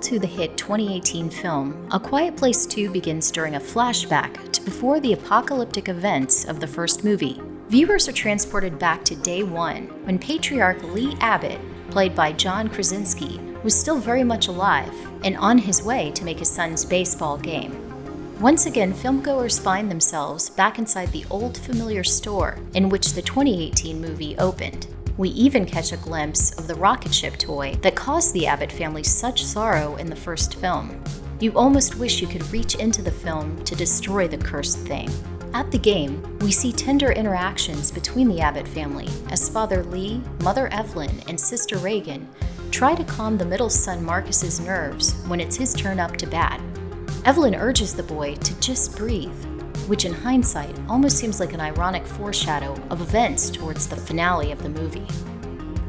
to the hit 2018 film, A Quiet Place 2 begins during a flashback to before the apocalyptic events of the first movie. Viewers are transported back to day one, when patriarch Lee Abbott, played by John Krasinski, was still very much alive and on his way to make his son's baseball game. Once again, filmgoers find themselves back inside the old familiar store in which the 2018 movie opened. We even catch a glimpse of the rocket ship toy that caused the Abbott family such sorrow in the first film. You almost wish you could reach into the film to destroy the cursed thing. At the game, we see tender interactions between the Abbott family as Father Lee, Mother Evelyn, and Sister Reagan try to calm the middle son Marcus's nerves when it's his turn up to bat. Evelyn urges the boy to just breathe, which in hindsight almost seems like an ironic foreshadow of events towards the finale of the movie.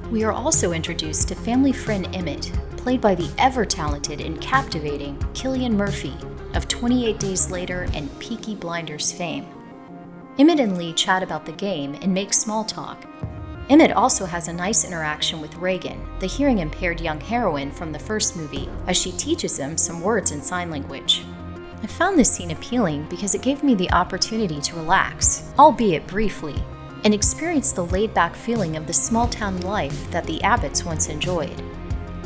We are also introduced to family friend Emmett, played by the ever-talented and captivating Cillian Murphy of 28 Days Later and Peaky Blinders fame. Emmett and Lee chat about the game and make small talk. Emmett also has a nice interaction with Reagan, the hearing-impaired young heroine from the first movie, as she teaches him some words in sign language. I found this scene appealing because it gave me the opportunity to relax, albeit briefly, and experience the laid-back feeling of the small-town life that the Abbotts once enjoyed.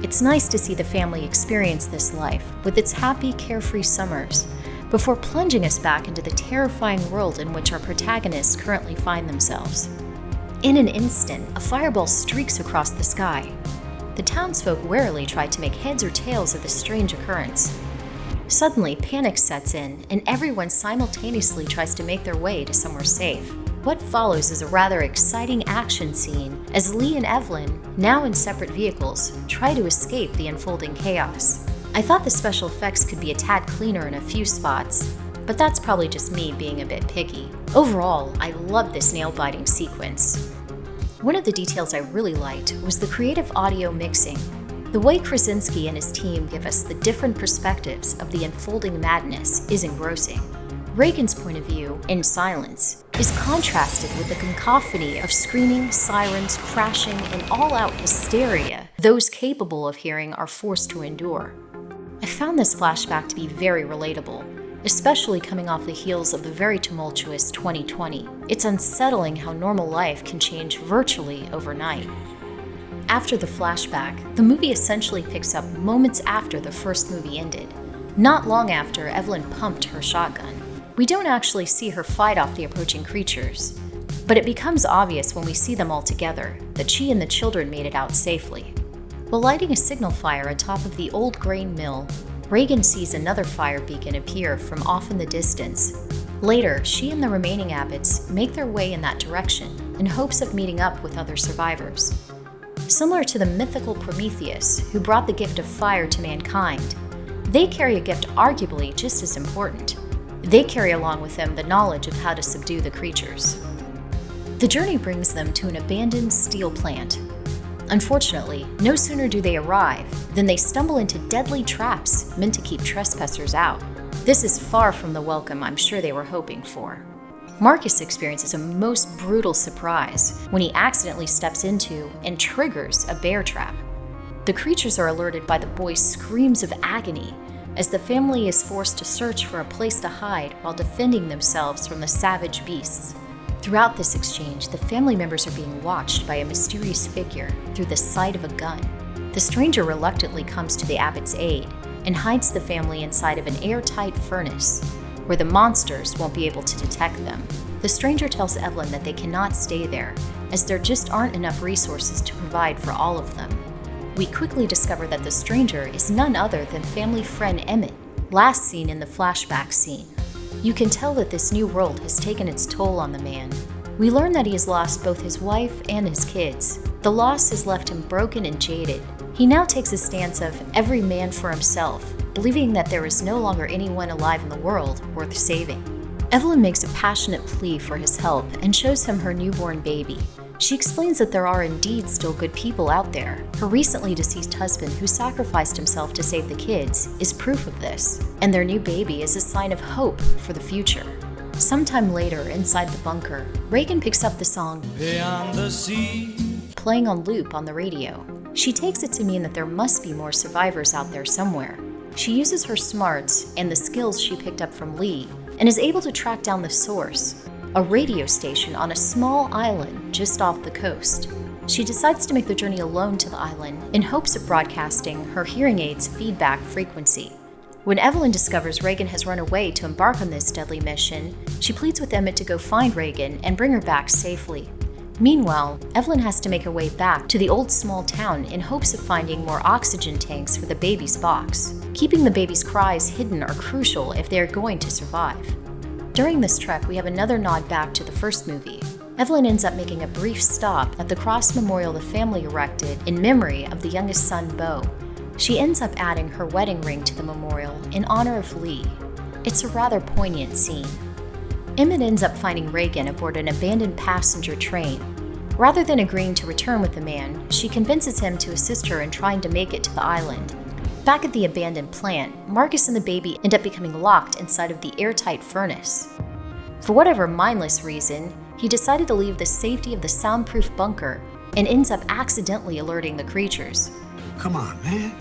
It's nice to see the family experience this life with its happy, carefree summers, before plunging us back into the terrifying world in which our protagonists currently find themselves. In an instant, a fireball streaks across the sky. The townsfolk warily try to make heads or tails of this strange occurrence. Suddenly, panic sets in, and everyone simultaneously tries to make their way to somewhere safe. What follows is a rather exciting action scene as Lee and Evelyn, now in separate vehicles, try to escape the unfolding chaos. I thought the special effects could be a tad cleaner in a few spots, but that's probably just me being a bit picky. Overall, I love this nail-biting sequence. One of the details I really liked was the creative audio mixing. The way Krasinski and his team give us the different perspectives of the unfolding madness is engrossing. Reagan's point of view, in silence, is contrasted with the cacophony of screaming, sirens, crashing, and all-out hysteria those capable of hearing are forced to endure. I found this flashback to be very relatable, especially coming off the heels of the very tumultuous 2020. It's unsettling how normal life can change virtually overnight. After the flashback, the movie essentially picks up moments after the first movie ended. Not long after Evelyn pumped her shotgun. We don't actually see her fight off the approaching creatures, but it becomes obvious when we see them all together that she and the children made it out safely. While lighting a signal fire atop of the old grain mill, Reagan sees another fire beacon appear from off in the distance. Later, she and the remaining Abbotts make their way in that direction in hopes of meeting up with other survivors. Similar to the mythical Prometheus, who brought the gift of fire to mankind, they carry a gift arguably just as important. They carry along with them the knowledge of how to subdue the creatures. The journey brings them to an abandoned steel plant. Unfortunately, no sooner do they arrive than they stumble into deadly traps meant to keep trespassers out. This is far from the welcome I'm sure they were hoping for. Marcus experiences a most brutal surprise when he accidentally steps into and triggers a bear trap. The creatures are alerted by the boy's screams of agony as the family is forced to search for a place to hide while defending themselves from the savage beasts. Throughout this exchange, the family members are being watched by a mysterious figure through the sight of a gun. The stranger reluctantly comes to the Abbot's aid and hides the family inside of an airtight furnace, where the monsters won't be able to detect them. The stranger tells Evelyn that they cannot stay there, as there just aren't enough resources to provide for all of them. We quickly discover that the stranger is none other than family friend Emmett, last seen in the flashback scene. You can tell that this new world has taken its toll on the man. We learn that he has lost both his wife and his kids. The loss has left him broken and jaded. He now takes a stance of every man for himself, believing that there is no longer anyone alive in the world worth saving. Evelyn makes a passionate plea for his help and shows him her newborn baby. She explains that there are indeed still good people out there. Her recently deceased husband, who sacrificed himself to save the kids, is proof of this, and their new baby is a sign of hope for the future. Sometime later, inside the bunker, Reagan picks up the song Beyond the Sea, playing on loop on the radio. She takes it to mean that there must be more survivors out there somewhere. She uses her smarts and the skills she picked up from Lee and is able to track down the source, a radio station on a small island just off the coast. She decides to make the journey alone to the island in hopes of broadcasting her hearing aid's feedback frequency. When Evelyn discovers Reagan has run away to embark on this deadly mission, she pleads with Emmett to go find Reagan and bring her back safely. Meanwhile, Evelyn has to make her way back to the old small town in hopes of finding more oxygen tanks for the baby's box. Keeping the baby's cries hidden are crucial if they are going to survive. During this trek, we have another nod back to the first movie. Evelyn ends up making a brief stop at the cross memorial the family erected in memory of the youngest son, Beau. She ends up adding her wedding ring to the memorial in honor of Lee. It's a rather poignant scene. Emmett ends up finding Reagan aboard an abandoned passenger train. Rather than agreeing to return with the man, she convinces him to assist her in trying to make it to the island. Back at the abandoned plant, Marcus and the baby end up becoming locked inside of the airtight furnace. For whatever mindless reason, he decided to leave the safety of the soundproof bunker and ends up accidentally alerting the creatures. Come on, man.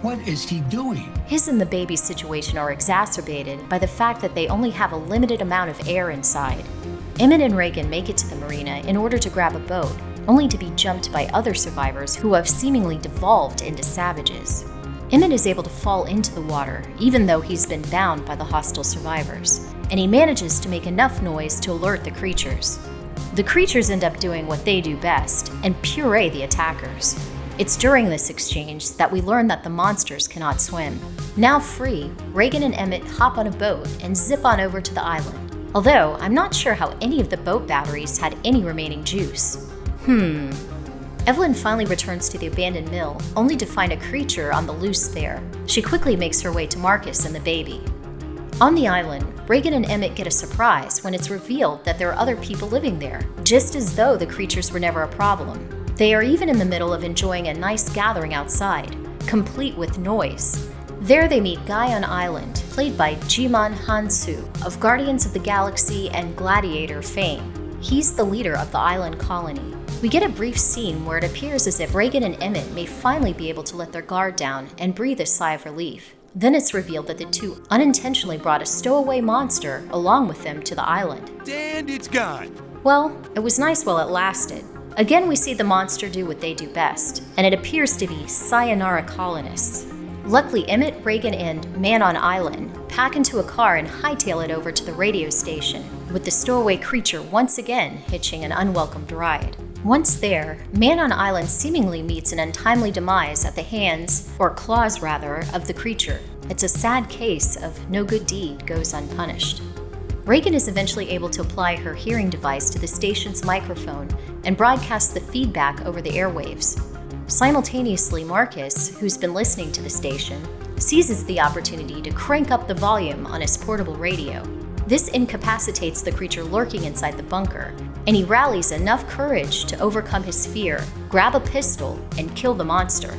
What is he doing? His and the baby's situation are exacerbated by the fact that they only have a limited amount of air inside. Emmett and Reagan make it to the marina in order to grab a boat, only to be jumped by other survivors who have seemingly devolved into savages. Emmett is able to fall into the water, even though he's been bound by the hostile survivors, and he manages to make enough noise to alert the creatures. The creatures end up doing what they do best and puree the attackers. It's during this exchange that we learn that the monsters cannot swim. Now free, Reagan and Emmett hop on a boat and zip on over to the island. Although, I'm not sure how any of the boat batteries had any remaining juice. Evelyn finally returns to the abandoned mill, only to find a creature on the loose there. She quickly makes her way to Marcus and the baby. On the island, Reagan and Emmett get a surprise when it's revealed that there are other people living there, just as though the creatures were never a problem. They are even in the middle of enjoying a nice gathering outside, complete with noise. There they meet Guy on Island, played by Jiman Hansu of Guardians of the Galaxy and Gladiator fame. He's the leader of the island colony. We get a brief scene where it appears as if Reagan and Emmett may finally be able to let their guard down and breathe a sigh of relief. Then it's revealed that the two unintentionally brought a stowaway monster along with them to the island. And it's gone. Well, it was nice while it lasted. Again, we see the monster do what they do best, and it appears to be sayonara colonists. Luckily, Emmett, Reagan, and Man on Island pack into a car and hightail it over to the radio station, with the stowaway creature once again hitching an unwelcomed ride. Once there, Man on Island seemingly meets an untimely demise at the hands, or claws rather, of the creature. It's a sad case of no good deed goes unpunished. Reagan is eventually able to apply her hearing device to the station's microphone and broadcast the feedback over the airwaves. Simultaneously, Marcus, who's been listening to the station, seizes the opportunity to crank up the volume on his portable radio. This incapacitates the creature lurking inside the bunker, and he rallies enough courage to overcome his fear, grab a pistol, and kill the monster.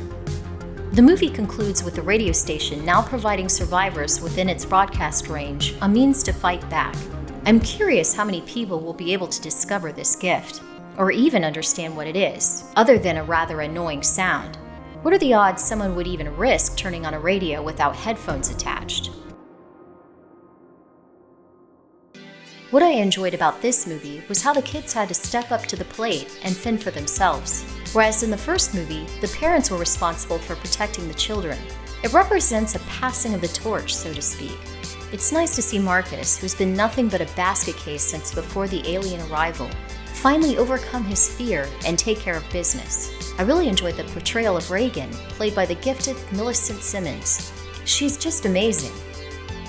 The movie concludes with the radio station now providing survivors within its broadcast range a means to fight back. I'm curious how many people will be able to discover this gift, or even understand what it is, other than a rather annoying sound. What are the odds someone would even risk turning on a radio without headphones attached? What I enjoyed about this movie was how the kids had to step up to the plate and fend for themselves. Whereas in the first movie, the parents were responsible for protecting the children. It represents a passing of the torch, so to speak. It's nice to see Marcus, who's been nothing but a basket case since before the alien arrival, finally overcome his fear and take care of business. I really enjoyed the portrayal of Reagan, played by the gifted Millicent Simmons. She's just amazing.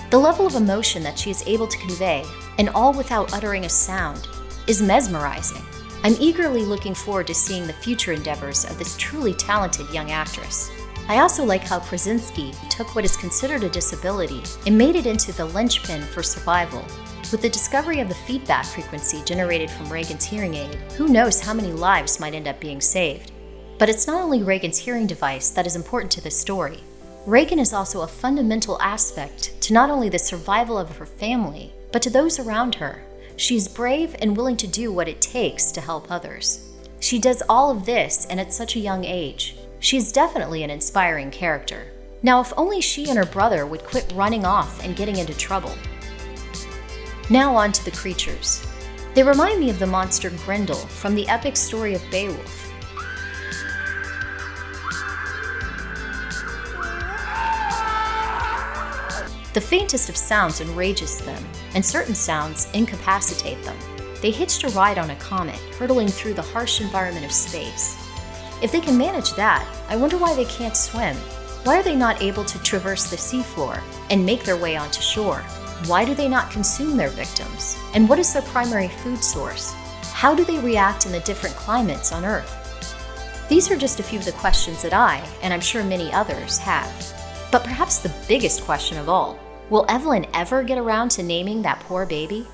The level of emotion that she is able to convey, and all without uttering a sound, is mesmerizing. I'm eagerly looking forward to seeing the future endeavors of this truly talented young actress. I also like how Krasinski took what is considered a disability and made it into the linchpin for survival. With the discovery of the feedback frequency generated from Reagan's hearing aid, who knows how many lives might end up being saved. But it's not only Reagan's hearing device that is important to this story. Reagan is also a fundamental aspect to not only the survival of her family, but to those around her. She's brave and willing to do what it takes to help others. She does all of this and at such a young age. She is definitely an inspiring character. Now, if only she and her brother would quit running off and getting into trouble. Now on to the creatures. They remind me of the monster Grendel from the epic story of Beowulf. The faintest of sounds enrages them, and certain sounds incapacitate them. They hitched a ride on a comet, hurtling through the harsh environment of space. If they can manage that, I wonder why they can't swim. Why are they not able to traverse the seafloor and make their way onto shore? Why do they not consume their victims? And what is their primary food source? How do they react in the different climates on Earth? These are just a few of the questions that I, and I'm sure many others, have. But perhaps the biggest question of all, will Evelyn ever get around to naming that poor baby?